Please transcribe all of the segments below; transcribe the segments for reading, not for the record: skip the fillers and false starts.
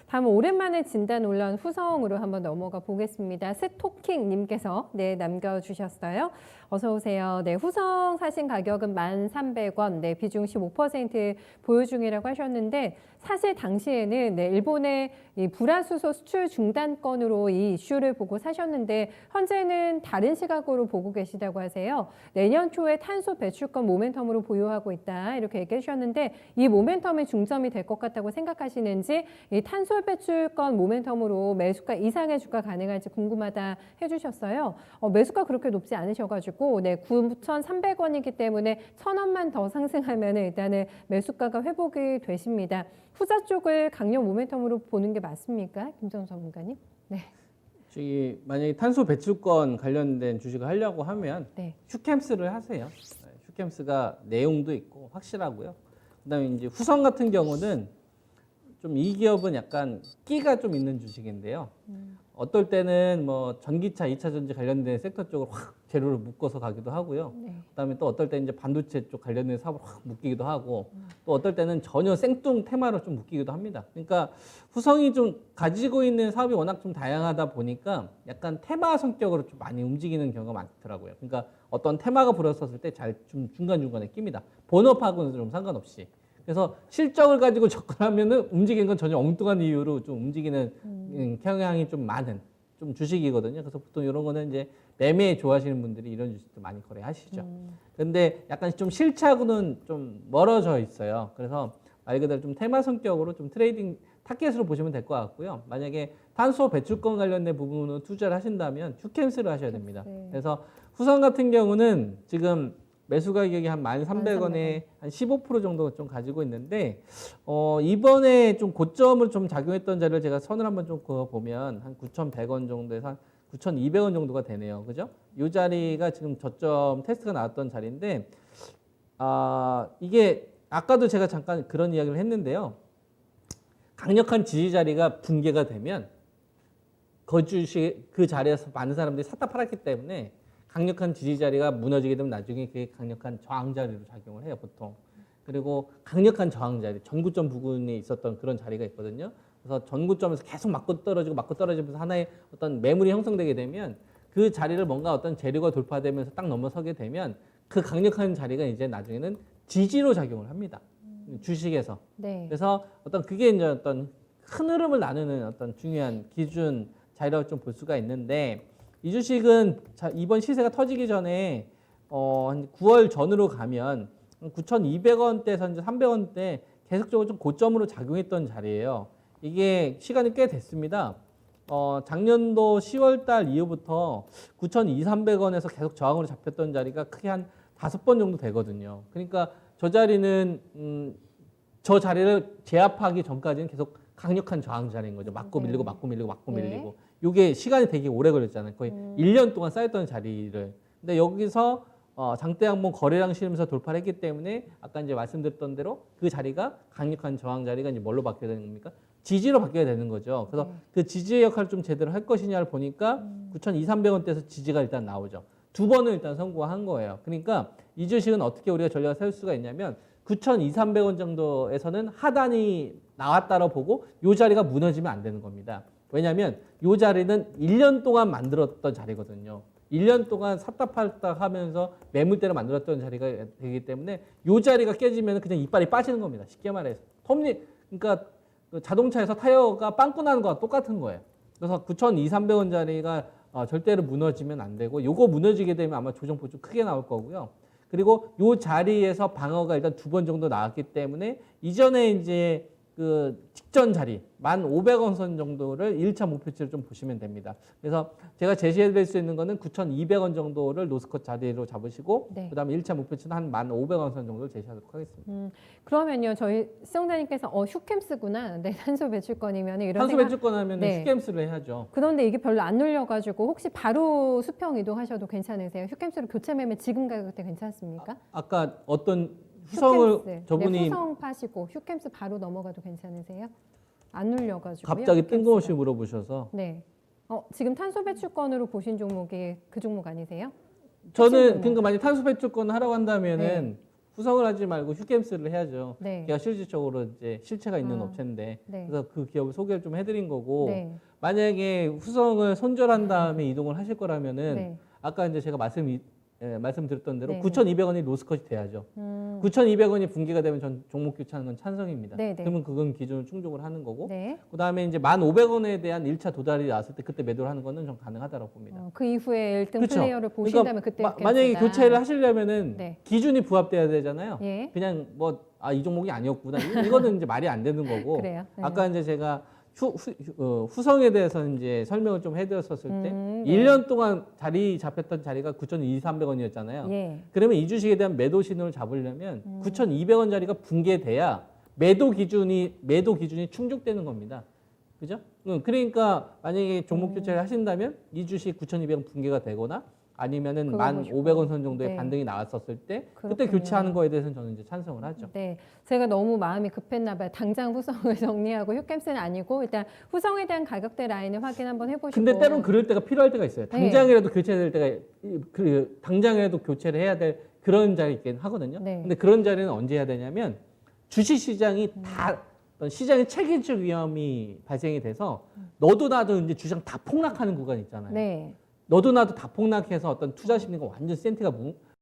다음은 오랜만에 진단 올라온 후성으로 한번 넘어가 보겠습니다. 스토킹님께서 남겨주셨어요. 어서 오세요. 네, 후성 사신 가격은 1,300원, 네, 비중 15% 보유 중이라고 하셨는데 사실 당시에는 일본의 이 불화수소 수출 중단건으로 이 이슈를 보고 사셨는데 현재는 다른 시각으로 보고 계시다고 하세요. 내년 초에 탄소 배출권 모멘텀으로 보유하고 있다 이렇게 얘기해 주셨는데 이 모멘텀이 중점이 될 것 같다고 생각하시는지 이 탄소 배출권 모멘텀으로 매수가 이상의 주가 가능할지 궁금하다 해주셨어요. 매수가 그렇게 높지 않으셔가지고 9,300원이기 때문에 1,000원만 더 상승하면 일단은 매수가가 회복이 되십니다. 후자 쪽을 강력 모멘텀으로 보는 게 맞습니까? 김정수 전문가님? 네. 저기 만약에 탄소 배출권 관련된 주식을 하려고 하면 네. 슈캠스를 하세요. 슈캠스가 내용도 있고 확실하고요. 그다음에 이제 후성 같은 경우는 좀 이 기업은 약간 끼가 좀 있는 주식인데요. 어떨 때는 뭐 전기차, 2차 전지 관련된 섹터 쪽으로 확 재료를 묶어서 가기도 하고요. 네. 그다음에 또 어떨 때 이제 반도체 쪽 관련된 사업을 확 묶이기도 하고 또 어떨 때는 전혀 생뚱 테마로 좀 묶이기도 합니다. 그러니까 후성이 좀 가지고 있는 사업이 워낙 좀 다양하다 보니까 약간 테마 성격으로 좀 많이 움직이는 경우가 많더라고요. 그러니까 어떤 테마가 불었었을 때 잘 좀 중간중간에 낍니다. 본업하고는 좀 상관없이. 그래서 실적을 가지고 접근하면은 움직이는 건 전혀 엉뚱한 이유로 좀 움직이는 경향이 좀 많은 좀 주식이거든요. 그래서 보통 이런 거는 이제 매매 좋아하시는 분들이 이런 주식도 많이 거래하시죠. 근데 약간 좀 실차하고는 좀 멀어져 있어요. 그래서 말 그대로 좀 테마 성격으로 좀 트레이딩 타겟으로 보시면 될 것 같고요. 만약에 탄소 배출권 관련된 부분으로 투자를 하신다면 슈캠스를 하셔야 됩니다. 그래서 후성 같은 경우는 지금 매수 가격이 한 1,300원에 한 15% 정도 좀 가지고 있는데 이번에 좀 고점을 좀 작용했던 자리를 제가 선을 한번 좀 그어 보면 한 9,100원 정도에서 한 9,200원 정도가 되네요. 그죠? 이 자리가 지금 저점 테스트가 나왔던 자리인데 이게 아까도 제가 잠깐 그런 이야기를 했는데요. 강력한 지지 자리가 붕괴가 되면 그 주식 그 자리에서 많은 사람들이 샀다 팔았기 때문에 강력한 지지 자리가 무너지게 되면 나중에 그게 강력한 저항 자리로 작용을 해요, 보통. 그리고 강력한 저항 자리, 전구점 부근에 있었던 그런 자리가 있거든요. 그래서 전구점에서 계속 맞고 떨어지면서 하나의 어떤 매물이 형성되게 되면 그 자리를 뭔가 어떤 재료가 돌파되면서 딱 넘어서게 되면 그 강력한 자리가 이제 나중에는 지지로 작용을 합니다. 주식에서. 네. 그래서 어떤 그게 이제 어떤 큰 흐름을 나누는 어떤 중요한 기준 자리라고 좀 볼 수가 있는데 이 주식은 이번 시세가 터지기 전에 한 9월 전으로 가면 9,200원대에서 이제 300원대 계속적으로 좀 고점으로 작용했던 자리예요. 이게 시간이 꽤 됐습니다. 작년도 10월 달 이후부터 9,200~300원에서 계속 저항으로 잡혔던 자리가 크게 한 5번 정도 되거든요. 그러니까 저 자리는 저 자리를 제압하기 전까지는 계속 강력한 저항 자리인 거죠. 맞고 밀리고 맞고 밀리고 맞고 밀리고. 이게 시간이 되게 오래 걸렸잖아요. 거의 1년 동안 쌓였던 자리를. 근데 여기서 장대 한번 거래량 실으면서 돌파를 했기 때문에 아까 이제 말씀드렸던 대로 그 자리가 강력한 저항 자리가 이제 뭘로 바뀌게 되는 겁니까? 지지로 바뀌게 되는 거죠. 그래서 그 지지의 역할을 좀 제대로 할 것이냐를 보니까 9,200~300원대에서 지지가 일단 나오죠. 2번을 일단 성공한 거예요. 그러니까 이 주식은 어떻게 우리가 전략을 세울 수가 있냐면 9,200~300원 정도에서는 하단이 나왔다고 보고 이 자리가 무너지면 안 되는 겁니다. 왜냐하면 이 자리는 1년 동안 만들었던 자리거든요. 1년 동안 샀다 팔다 하면서 매물대로 만들었던 자리가 되기 때문에 이 자리가 깨지면 그냥 이빨이 빠지는 겁니다. 쉽게 말해서. 그러니까 자동차에서 타이어가 빵꾸 나는 거와 똑같은 거예요. 그래서 9,200~300원 자리가 절대로 무너지면 안 되고 요거 무너지게 되면 아마 조정폭 좀 크게 나올 거고요. 그리고 요 자리에서 방어가 일단 2번 정도 나왔기 때문에 이전에 이제 그 직전 자리 1,500원 선 정도를 1차 목표치로 좀 보시면 됩니다. 그래서 제가 제시해 드릴 수 있는 거는 9,200원 정도를 노스컷 자리로 잡으시고 그다음에 1차 목표치는 한 1,500원 선 정도를 제시하도록 하겠습니다. 그러면요. 저희 시청자님께서 슈캠스구나. 네, 탄소 배출권이면 이런 탄소 배출권 하면 슈캠스를 해야죠. 그런데 이게 별로 안 눌려가지고 혹시 바로 수평 이동하셔도 괜찮으세요? 슈캠스로 교체 매매 지금 가격대 괜찮습니까? 아까 어떤 후성을 저분이 후성 파시고 슈캠스 바로 넘어가도 괜찮으세요? 안 눌려가지고 갑자기 뜬금없이 물어보셔서 네. 지금 탄소 배출권으로 보신 종목이 그 종목 아니세요? 저는 그러니까 만약 탄소 배출권 하라고 한다면은 후성을 하지 말고 휴캠스를 해야죠. 네. 걔가 실질적으로 이제 실체가 있는 아, 업체인데 네. 그래서 그 기업을 소개를 좀 해드린 거고 네. 만약에 후성을 손절한 다음에 이동을 하실 거라면은 네. 아까 이제 제가 말씀드렸던 대로 네, 9,200원이 로스컷이 돼야죠. 9,200원이 붕괴가 되면 전 종목 교체하는 건 찬성입니다. 네, 네. 그러면 그건 기준을 충족을 하는 거고 네. 그다음에 이제 1,500원에 대한 1차 도달이 나왔을 때 그때 매도를 하는 거는 좀 가능하다고 봅니다. 그 이후에 1등 그쵸? 플레이어를 보신다면 그러니까 그때 만약에 뵙겠다. 교체를 하시려면은 네. 기준이 부합돼야 되잖아요. 예. 그냥 뭐 이 종목이 아니었구나. 이거는 이제 말이 안 되는 거고. 그래요. 네. 아까 이제 제가 후성에 대해서 이제 설명을 좀 해드렸었을 때 네. 1년 동안 자리 잡혔던 자리가 9,200~300원이었잖아요. 예. 그러면 이 주식에 대한 매도 신호를 잡으려면 9,200원짜리가 붕괴돼야 매도 기준이 충족되는 겁니다. 그죠? 그러니까 만약에 종목 교체를 하신다면 이 주식 9,200원 붕괴가 되거나 아니면은 그거 1,500원 선 정도의 네. 반등이 나왔었을 때 그때 그렇군요. 교체하는 거에 대해서는 저는 이제 찬성을 하죠. 네, 제가 너무 마음이 급했나 봐요. 당장 후성을 정리하고 휴캠스는 아니고 일단 후성에 대한 가격대 라인을 확인 한번 해보시고. 근데 때론 그럴 때가 필요할 때가 있어요. 당장이라도 교체될 때가 당장이라도 교체를 해야 될 그런 자리 있긴 하거든요. 네. 근데 그런 자리는 언제 해야 되냐면 주식 시장이 다 어떤 시장의 체계적 위험이 발생이 돼서 너도 나도 이제 주장 다 폭락하는 구간 있잖아요. 네. 너도 나도 다 폭락해서 어떤 투자 심리가 완전 센티가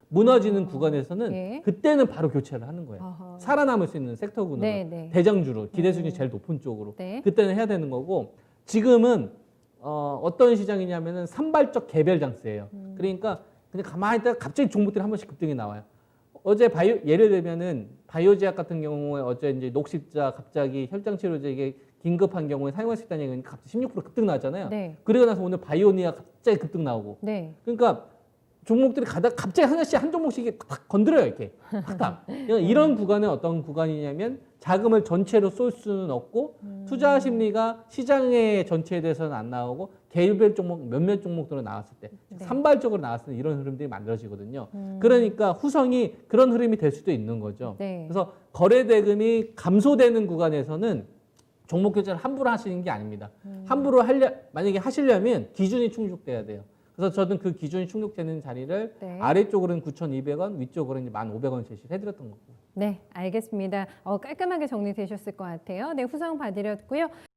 무너지는 구간에서는 예. 그때는 바로 교체를 하는 거예요. 아하. 살아남을 수 있는 섹터군으로 네, 네. 대장주로 기대수준이 제일 높은 쪽으로 네. 그때는 해야 되는 거고 지금은 어떤 시장이냐면은 산발적 개별 장세예요. 그러니까 그냥 가만히 있다가 갑자기 종목들이 한 번씩 급등이 나와요. 어제 예를 들면은 바이오제약 같은 경우에 어제 이제 녹십자 갑자기 혈장 치료제 이게 긴급한 경우에 사용할 수 있다는 얘기는 갑자기 16% 급등 나왔잖아요. 네. 그리고 나서 오늘 바이오니아 갑자기 급등 나오고. 네. 그러니까 종목들이 갑자기 하나씩 한 종목씩 탁 건드려요 이렇게 탁탁. 그러니까 이런 구간은 어떤 구간이냐면 자금을 전체로 쏠 수는 없고 투자 심리가 시장의 전체에 대해서는 안 나오고 개별 종목 몇몇 종목들은 나왔을 때 네. 산발적으로 나왔을 때 이런 흐름들이 만들어지거든요. 그러니까 후성이 그런 흐름이 될 수도 있는 거죠. 네. 그래서 거래 대금이 감소되는 구간에서는 종목 교체를 함부로 하시는 게 아닙니다. 함부로 만약에 하시려면 기준이 충족돼야 돼요. 그래서 저는 그 기준이 충족되는 자리를 네. 아래쪽으로는 9,200원, 위쪽으로는 1,500원 제시를 해드렸던 거고. 네, 알겠습니다. 깔끔하게 정리되셨을 것 같아요. 네, 후성 봐드렸고요.